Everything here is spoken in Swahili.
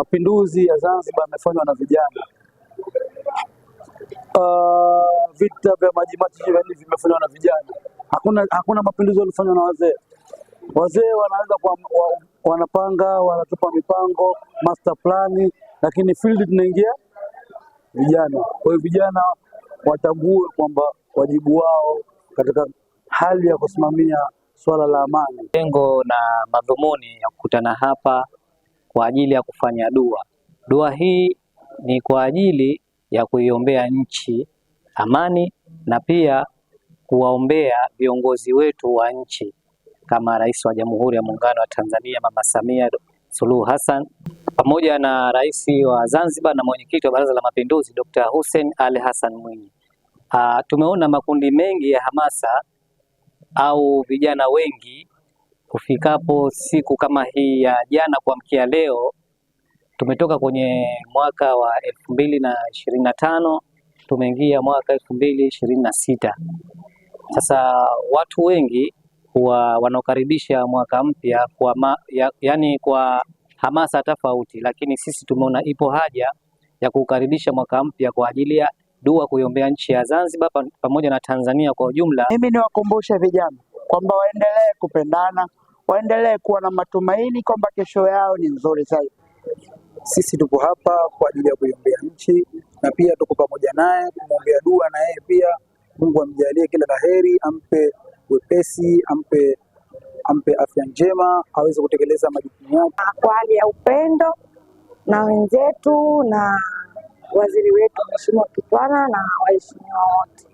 mapinduzi ya Zanzibar yamefanywa na vijana. Vita vya Maji Maji vimefanywa na vijana. Hakuna mapinduzi yalifanywa na wazee. Wazee wanaweza wanapanga, wanatupa mipango, master plan, lakini field tunaingia vijana. Kwa hiyo vijana watambue kwamba wajibu wao katika hali ya kusimamia swala la amani. Lengo na madhumuni ya kukutana hapa kwa ajili ya kufanya dua. Dua hii ni kwa ajili ya kuiombea nchi amani na pia kuwaombea viongozi wetu wa nchi kama Rais wa Jamhuri ya Muungano wa Tanzania Mama Samia Suluhu Hassan, pamoja na Rais wa Zanzibar na Mwenyekiti wa Baraza la Mapinduzi Dr. Hussein Ali Hassan Mwinyi. Tumeona makundi mengi ya hamasa au vijana wengi kufikapo siku kama hii ya jana kuamkia leo. Tumetoka kwenye mwaka wa 2025 tumeingia mwaka 2026. Sasa watu wengi wanaokaribisha mwaka mpya kwa hamasa tofauti, lakini sisi tumeona ipo haja ya kukaribisha mwaka mpya kwa ajili ya dua, kuiombea nchi ya Zanzibar pamoja na Tanzania kwa ujumla. Mimi niwakumbushe vijana kwamba waendelee kupendana, waendelee kuwa na matumaini kwamba kesho yao ni nzuri zaidi. Sisi tupo hapa kwa ajili ya kuiombea nchi na pia tuko pamoja naye kumwombea dua, na yeye pia Mungu amjalie kila laheri, ampe wepesi, ampe afya njema, aweze kutekeleza majukumu yake kwa hali ya upendo na wenzetu na waziri wetu Mheshimiwa Kitwana na waheshimiwa wote.